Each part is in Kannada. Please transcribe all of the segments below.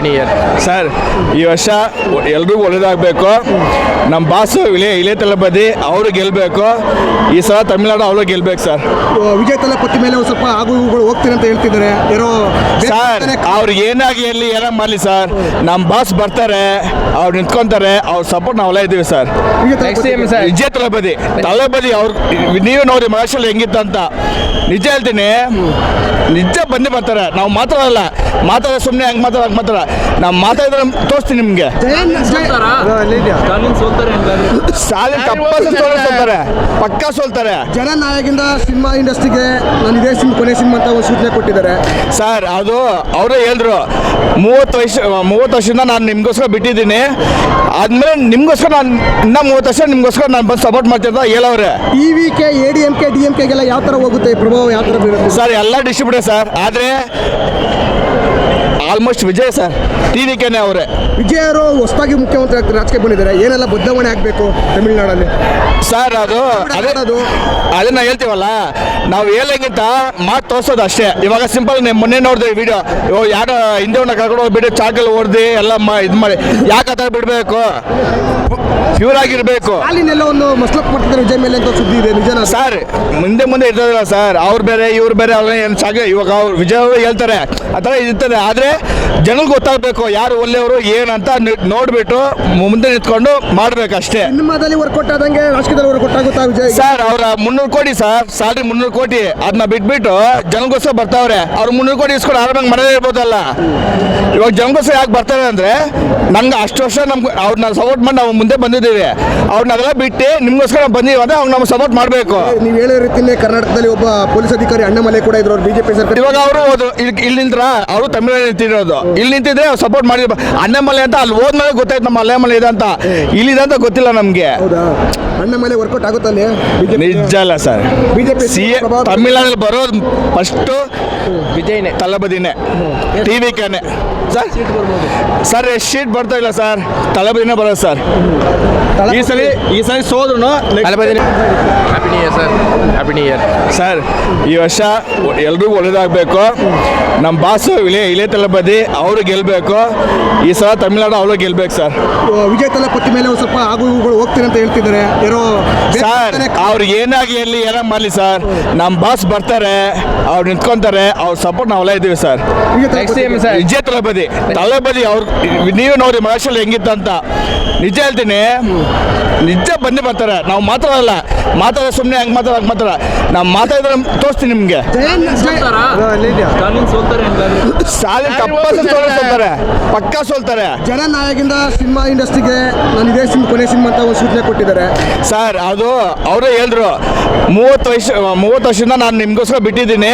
Happy new year. ಸರ್, ಈ ವರ್ಷ ಎಲ್ರಿಗೂ ಒಳ್ಳೇದಾಗಬೇಕು. ನಮ್ಮ ಬಾಸು ಇಳೆ ತಲಪತಿ ಅವರು ಗೆಲ್ಲಬೇಕು. ಈ ಸಲ ತಮಿಳ್ನಾಡು ಅವರು ಗೆಲ್ಬೇಕು ಸರ್. ವಿಜಯ್ ತಲಪತಿ ಮೇಲೆ ಒಂದು ಸ್ವಲ್ಪ ಆಗುಗಳು ಹೋಗ್ತೀನಿ ಅಂತ ಹೇಳ್ತಿದ್ದಾರೆ ಯಾರೋ. ಸರ್, ಅವ್ರು ಏನಾಗಿ ಎಲ್ಲಿ ಏನಾಗ ಮಾಡಲಿ ಸರ್, ನಮ್ಮ ಬಾಸ್ ಬರ್ತಾರೆ, ಅವ್ರು ನಿಂತ್ಕೊಂತಾರೆ, ಅವ್ರ ಸಪೋರ್ಟ್ ನಾವೆಲ್ಲ ಇದ್ದೀವಿ ಸರ್. ವಿಜಯ್ ತಲಪತಿ ಅವ್ರು ನೀವೇ ನೋಡಿ ಮಹೇಶಲ್ಲಿ ಹೆಂಗಿತ್ತಂತ. ನಿಜ ಹೇಳ್ತೀನಿ, ನಿಜ ಬಂದೇ ಬರ್ತಾರೆ. ನಾವು ಮಾತಾಡಲ್ಲ, ಮಾತಾಡ ಸುಮ್ಮನೆ ಹಂಗೆ ಮಾತಾಡ ನಾವು ಮಾತಾಡಿದ್ರೆ ತೋರಿಸ್ತೀನಿ ನಿಮಗೆ. ಸೋಲ್ತಾರೆ, ಪಕ್ಕಾ ಸೋಲ್ತಾರೆ. ಜನನಾಯಕದಿಂದ ಸಿನಿಮಾ ಇಂಡಸ್ಟ್ರಿಗೆ ನಾನು ಇದೇ ಕೊನೆ ಸಿನಿಮಾ ಅಂತ ಒಂದು ಸೂಚನೆ ಕೊಟ್ಟಿದ್ದಾರೆ ಸರ್. ಅದು ಅವರೇ ಹೇಳಿದ್ರು, 30 ವರ್ಷದಿಂದ ನಾನು ನಿಮ್ಗೋಸ್ಕರ ಬಿಟ್ಟಿದ್ದೀನಿ, ಆದ್ಮೇಲೆ ನಿಮ್ಗೋಸ್ಕರ ನಾನು ಇನ್ನೂ 30 ವರ್ಷ ನಿಮ್ಗೋಸ್ಕರ ನಾನು ಬಂದು ಸಪೋರ್ಟ್ ಮಾಡ್ತಿದ್ದ ಹೇಳವ್ರೆ. ಟಿವಿಕೆ ADMK DMKಗೆಲ್ಲ ಯಾವ ಥರ ಹೋಗುತ್ತೆ ಪ್ರಭಾವ, ಯಾವ ಥರ ಬೀರುತ್ತೆ ಸರ್? ಎಲ್ಲ ಡಿಸ್ಟ್ರಿಬ್ಯೂಟರ್ ಸರ್, ಆದರೆ ಆಲ್ಮೋಸ್ಟ್ ವಿಜಯ್ ಸರ್, ಟಿವಿಕೆನೇ ಅವರೇ. ವಿಜಯ್ ಅವರು ಹೊಸದಾಗಿ ಮುಖ್ಯಮಂತ್ರಿ ಆಗ್ತಾರೆ, ರಾಜಕೀಯ ಬಂದಿದ್ದಾರೆ, ಏನೆಲ್ಲ ಬದಲಾವಣೆ ಆಗಬೇಕು ತಮಿಳುನಾಡಲ್ಲಿ ಸರ್? ಅದನ್ನ ಹೇಳ್ತೀವಲ್ಲ, ನಾವು ಹೇಳಂಗಿಂತ ಮಾತು ತೋರಿಸೋದು ಅಷ್ಟೇ. ಇವಾಗ ಸಿಂಪಲ್ ಮೊನ್ನೆ ನೋಡಿದೆ ವಿಡಿಯೋ, ಯಾರೋ ಹಿಂದೆ ಕರ್ಕೊಂಡು ಹೋಗ್ಬಿಟ್ಟು ಚಾಕಲ್ಲಿ ಹೊಡೆದು ಎಲ್ಲ ಇದು ಮಾಡಿ, ಯಾಕೆ ಆ ಥರ ಬಿಡಬೇಕು? ಪ್ಯೂರ್ ಆಗಿರ್ಬೇಕು. ಅಲ್ಲಿನೆಲ್ಲ ಒಂದು ಮಸ್ಲಪ್ ಮಾಡ್ತಿದ್ದಾರೆ ವಿಜಯ್ ಮೇಲೆ ಅಂತ ಸುದ್ದಿ ಇದೆ, ನಿಜನಾ ಸರ್? ಮುಂದೆ ಇರ್ತದಲ್ಲ ಸರ್, ಅವ್ರು ಬೇರೆ ಇವ್ರು ಬೇರೆ, ಅವ್ರ ಏನು ಚಾಗ. ಇವಾಗ ಅವ್ರು ವಿಜಯ್ ಅವರು ಹೇಳ್ತಾರೆ ಆ ಥರ ಇರ್ತದೆ, ಆದರೆ ಜನಕ್ಕೆ ಗೊತ್ತಾಗಬೇಕು ಯಾರು ಒಳ್ಳೆಯವರು ಏನಂತ ನೋಡ್ಬಿಟ್ಟು ಮುಂದೆ ನಿಂತ್ಕೊಂಡು ಮಾಡ್ಬೇಕಷ್ಟೇ. ಸಿನಿಮಾದಲ್ಲಿ ವರ್ಕೌಟ್ ಆದಂಗೆ ರಾಜಕೀಯದಲ್ಲಿ ವರ್ಕೌಟ್ ಆಗುತ್ತಾ ವಿಜಯ್? ಸರ್, ಅವ್ರ 300 ಕೋಟಿ ಸರ್, ಸ್ಯಾಲ್ರಿ 300 ಕೋಟಿ, ಅದನ್ನ ಬಿಟ್ಬಿಟ್ಟು ಜನಗೋಸ್ಕರ ಬರ್ತಾವ್ರೆ. ಅವ್ರು 300 ಕೋಟಿ ಇಸ್ಕೊಂಡು ಆರಾಮಾಗಿ ಮನೇಲಿ ಇರ್ಬೋದಲ್ಲ. ಇವಾಗ ಜನಗೋಸ್ಕರ ಯಾಕೆ ಬರ್ತಾರೆ ಅಂದರೆ, ನಂಗೆ ಅಷ್ಟು ವರ್ಷ ನಮ್ಗೆ ಅವ್ರನ್ನ ಸಪೋರ್ಟ್ ಮಾಡಿ ನಾವು ಮುಂದೆ ಬಂದಿದ್ದೀವಿ. ಅವ್ರನ್ನೆಲ್ಲ ಬಿಟ್ಟು ನಿಮ್ಗೋಸ್ಕರ ಬಂದೀವಿ ಅಂದರೆ ಅವ್ರು ನಮ್ಗೆ ಸಪೋರ್ಟ್ ಮಾಡಬೇಕು. ನೀವು ಹೇಳೋ ರೀತಿಯೇ ಕರ್ನಾಟಕದಲ್ಲಿ ಒಬ್ಬ ಪೊಲೀಸ್ ಅಧಿಕಾರಿ ಅಣ್ಣಾಮಲೈ ಕೂಡ ಇದ್ರು, ಅವ್ರು BJP ಸರ್ಕಾರ. ಇವಾಗ ಅವರು ಇಲ್ಲಿ ನಿಂತ್ರ ಅವರು ತಮಿಳ್ನಾಡು ನಿಂತಿರೋದು, ಇಲ್ಲಿ ನಿಂತಿದ್ರೆ ಸಪೋರ್ಟ್ ಮಾಡಿ. ಅಣ್ಣಾಮಲೈ ಅಂತ ಅಲ್ಲಿ ಹೋದ್ಮೇಲೆ ಗೊತ್ತಾಯ್ತು ನಮ್ಮ ಅಣ್ಣಾಮಲೈ ಇದೆ ಅಂತ, ಇಲ್ಲಿದೆ ಅಂತ ಗೊತ್ತಿಲ್ಲ ನಮಗೆ. ಹೌದಾ? ಅಣ್ಣಾಮಲೈ ವರ್ಕೌಟ್ ಆಗುತ್ತಲ್ಲಿ? ನಿಜ ಅಲ್ಲ ಸರ್. BJP ತಮಿಳ್ನಾಡಲ್ಲಿ ಬರೋದು ಫಸ್ಟು ವಿಜಯ್ನೇ, ತಲಪತಿನೇ, ಟಿವಿಕೆನೇ ಸರ್. ಸರ್, ಎಷ್ಟು ಶೀಟ್ ಬರ್ತಾ ಇಲ್ಲ ಸರ್, ತಲಪತಿನೇ ಬರೋದು ಸರ್. ಈ ಸಲ ಸೋದ್ರು ತಲಪತಿನೇ. Happy new year sir. Happy new year. Sir, ಈ ವರ್ಷ ಎಲ್ರಿಗೂ ಒಳ್ಳೇದಾಗಬೇಕು. ನಮ್ಮ ಬಾಸು ಇಳೆ ತಲಪತಿ ಅವರು ಗೆಲ್ಲಬೇಕು. ಈ ಸಲ ತಮಿಳ್ನಾಡು ಅವರು ಗೆಲ್ಬೇಕು ಸರ್. ವಿಜಯ್ ತಲಪತಿ ಮೇಲೆ ಒಂದು ಸ್ವಲ್ಪ ಆಗುಗಳು ಹೋಗ್ತೀನಿ ಅಂತ ಹೇಳ್ತಿದ್ದಾರೆ ಯಾರೋ. ಸರ್, ಅವ್ರು ಏನಾಗಿ ಎಲ್ಲಿ ಏನಾಗ ಮಾಡಲಿ ಸರ್, ನಮ್ಮ ಬಾಸ್ ಬರ್ತಾರೆ, ಅವ್ರು ನಿಂತ್ಕೊಂತಾರೆ, ಅವ್ರ ಸಪೋರ್ಟ್ ನಾವೆಲ್ಲ ಇದ್ದೀವಿ ಸರ್. ವಿಜಯ್ ತಲಪತಿ ಅವ್ರು ನೀವೇ ನೋಡಿ ಮಹೇಶಲ್ಲಿ ಹೆಂಗಿತ್ತಂತ. ನಿಜ ಹೇಳ್ತೀನಿ, ನಿಜ ಬಂದೇ ಬರ್ತಾರೆ. ನಾವು ಮಾತಾಡಲ್ಲ, ಮಾತಾಡ ಸುಮ್ಮನೆ ಹಂಗೆ ಮಾತಾಡ ನಾವು ಮಾತಾಡಿದ್ರೆ ತೋರಿಸ್ತೀನಿ ನಿಮಗೆ. ಸೋಲ್ತಾರೆ, ಪಕ್ಕಾ ಸೋಲ್ತಾರೆ. ಜನನಾಯಕದಿಂದ ಸಿನಿಮಾ ಇಂಡಸ್ಟ್ರಿಗೆ ನಾನು ಇದೇ ಕೊನೆ ಸಿನಿಮಾ ಅಂತ ಒಂದು ಸೂಚನೆ ಕೊಟ್ಟಿದ್ದಾರೆ ಸರ್. ಅದು ಅವರೇ ಹೇಳಿದ್ರು, 30 ವರ್ಷದಿಂದ ನಾನು ನಿಮ್ಗೋಸ್ಕರ ಬಿಟ್ಟಿದ್ದೀನಿ,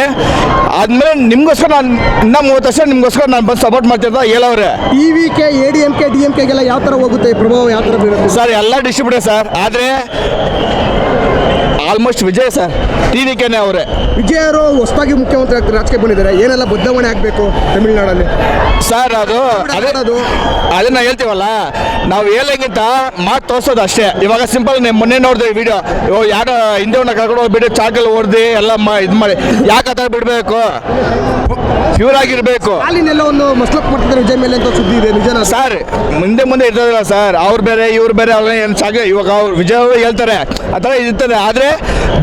ಆದ್ಮೇಲೆ ನಿಮ್ಗೋಸ್ಕರ ನಾನು ಇನ್ನೂ 30 ವರ್ಷ ನಿಮ್ಗೋಸ್ಕರ ನಾನು ಬಂದು ಸಪೋರ್ಟ್ ಮಾಡ್ತಿದ್ದ ಹೇಳವ್ರೆ. ಟಿವಿಕೆ ADMK DMKಗೆಲ್ಲ ಯಾವ ಥರ ಹೋಗುತ್ತೆ ಪ್ರಭಾವ, ಯಾವ ಥರ ಬೀರುತ್ತೆ ಸರ್? ಎಲ್ಲ ಡಿಸ್ಟ್ರಿಬ್ಯೂಟರ್ ಸರ್, ಆದರೆ ಆಲ್ಮೋಸ್ಟ್ ವಿಜಯ್ ಸರ್, ಟಿವಿಕೆನೇ ಅವರೇ. ವಿಜಯ್ ಅವರು ಹೊಸದಾಗಿ ಮುಖ್ಯಮಂತ್ರಿ ಆಗ್ತಾರೆ, ರಾಜಕೀಯ ಬಂದಿದ್ದಾರೆ, ಏನೆಲ್ಲ ಬದಲಾವಣೆ ಆಗಬೇಕು ತಮಿಳುನಾಡಲ್ಲಿ ಸರ್? ಅದನ್ನ ಹೇಳ್ತೀವಲ್ಲ, ನಾವು ಹೇಳಂಗಿಂತ ಮಾತು ತೋರಿಸೋದು ಅಷ್ಟೇ. ಇವಾಗ ಸಿಂಪಲ್ ಮೊನ್ನೆ ನೋಡಿದೆ ವಿಡಿಯೋ, ಯಾರೋ ಹಿಂದೆ ಕರ್ಕೊಂಡು ಹೋಗ್ಬಿಟ್ಟು ಚಾಕಲ್ಲಿ ಹೊಡೆದು ಎಲ್ಲ ಇದು ಮಾಡಿ, ಯಾಕೆ ಆ ಥರ ಬಿಡಬೇಕು? ಪ್ಯೂರ್ ಆಗಿರ್ಬೇಕು. ಅಲ್ಲಿನೆಲ್ಲ ಒಂದು ಮಸ್ಲಪ್ ಮಾಡ್ತಿದ್ದಾರೆ ವಿಜಯ್ ಮೇಲೆ ಅಂತ ಸುದ್ದಿ ಇದೆ, ನಿಜನಾ ಸರ್? ಮುಂದೆ ಇರ್ತದಲ್ಲ ಸರ್, ಅವ್ರು ಬೇರೆ ಇವ್ರು ಬೇರೆ, ಅವ್ರ ಏನು ಚಾಗ. ಇವಾಗ ಅವ್ರು ವಿಜಯ್ ಅವರು ಹೇಳ್ತಾರೆ ಆ ಥರ ಇರ್ತದೆ, ಆದರೆ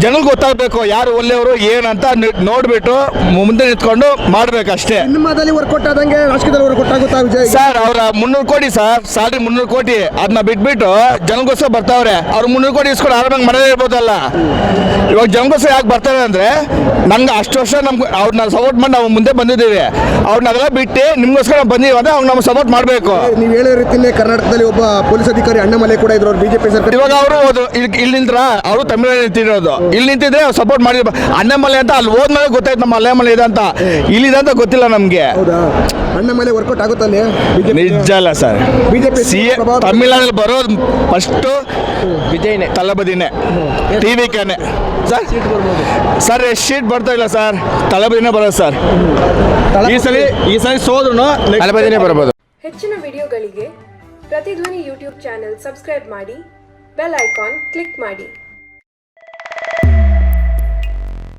ಜನಕ್ಕೆ ಗೊತ್ತಾಗಬೇಕು ಯಾರು ಒಳ್ಳೆಯವರು ಏನಂತ ನೋಡ್ಬಿಟ್ಟು ಮುಂದೆ ನಿಂತ್ಕೊಂಡು ಮಾಡ್ಬೇಕಷ್ಟೇ. ಸಿನಿಮಾದಲ್ಲಿ ವರ್ಕೌಟ್ ಆದಂಗೆ ರಾಜಕೀಯದಲ್ಲಿ ವರ್ಕೌಟ್ ಆಗುತ್ತಾ ವಿಜಯ್? ಸರ್, ಅವ್ರ 300 ಕೋಟಿ ಸರ್, ಸ್ಯಾಲ್ರಿ 300 ಕೋಟಿ, ಅದನ್ನ ಬಿಟ್ಬಿಟ್ಟು ಜನಗೋಸ್ಕರ ಬರ್ತಾವ್ರೆ. ಅವ್ರು 300 ಕೋಟಿ ಇಸ್ಕೊಂಡು ಆರಾಮಾಗಿ ಮನೇಲಿ ಇರ್ಬೋದಲ್ಲ. ಇವಾಗ ಜನಗೋಸ್ಕರ ಯಾಕೆ ಬರ್ತಾರೆ ಅಂದರೆ, ನಂಗೆ ಅಷ್ಟು ವರ್ಷ ನಮ್ಗೆ ಅವ್ರನ್ನ ಸಪೋರ್ಟ್ ಮಾಡಿ ನಾವು ಮುಂದೆ ಬಂದಿದ್ದೀವಿ. ಅವ್ರನ್ನೆಲ್ಲ ಬಿಟ್ಟು ನಿಮ್ಗೋಸ್ಕರ ಬಂದೀವಿ ಅಂದರೆ ಅವ್ರು ನಮ್ಗೆ ಸಪೋರ್ಟ್ ಮಾಡಬೇಕು. ನೀವು ಹೇಳೋ ರೀತಿಯೇ ಕರ್ನಾಟಕದಲ್ಲಿ ಒಬ್ಬ ಪೊಲೀಸ್ ಅಧಿಕಾರಿ ಅಣ್ಣಾಮಲೈ ಕೂಡ ಇದ್ರು, ಅವ್ರು BJP ಸರ್ಕಾರ. ಇವಾಗ ಅವರು ಇಲ್ಲಿ ನಿಂತ್ರ ಅವರು ತಮಿಳ್ನಾಡು ನಿಂತಿರೋದು, ಇಲ್ಲಿ ನಿಂತಿದ್ರೆ ಸಪೋರ್ಟ್ ಮಾಡಿ. ಅಣ್ಣಾಮಲೈ ಅಂತ ಅಲ್ಲಿ ಹೋದ್ಮೇಲೆ ಗೊತ್ತಾಯ್ತು ನಮ್ಮ ಅಣ್ಣಾಮಲೈ ಇದೆ ಅಂತ, ಇಲ್ಲಿದೆ ಅಂತ ಗೊತ್ತಿಲ್ಲ ನಮಗೆ. ಹೌದಾ? ಅಣ್ಣಾಮಲೈ ವರ್ಕೌಟ್ ಆಗುತ್ತಲ್ಲಿ? ನಿಜ ಅಲ್ಲ ಸರ್. BJP ತಮಿಳ್ನಾಡಲ್ಲಿ ಬರೋದು ಫಸ್ಟು ವಿಜಯ್ನೇ, ತಲಪತಿನೇ, ಟಿವಿಕೆನೇ ಸರ್. ಸರ್, ಎಷ್ಟು ಶೀಟ್ ಬರ್ತಾ ಇಲ್ಲ ಸರ್, ತಲಪತಿನೇ ಬರೋದು ಸರ್. ಈ ಸಲ ಸೋದ್ರು ತಲಪತಿನೇ ಬರ್ಬೋದು. ಹೆಚ್ಚಿನ ವಿಡಿಯೋಗಳಿಗೆ ಪ್ರತಿಧ್ವನಿ ಯೂಟ್ಯೂಬ್ ಚಾನೆಲ್ ಸಬ್ಸ್ಕ್ರೈಬ್ ಮಾಡಿ, ಬೆಲ್ ಐಕಾನ್ ಕ್ಲಿಕ್ ಮಾಡಿ.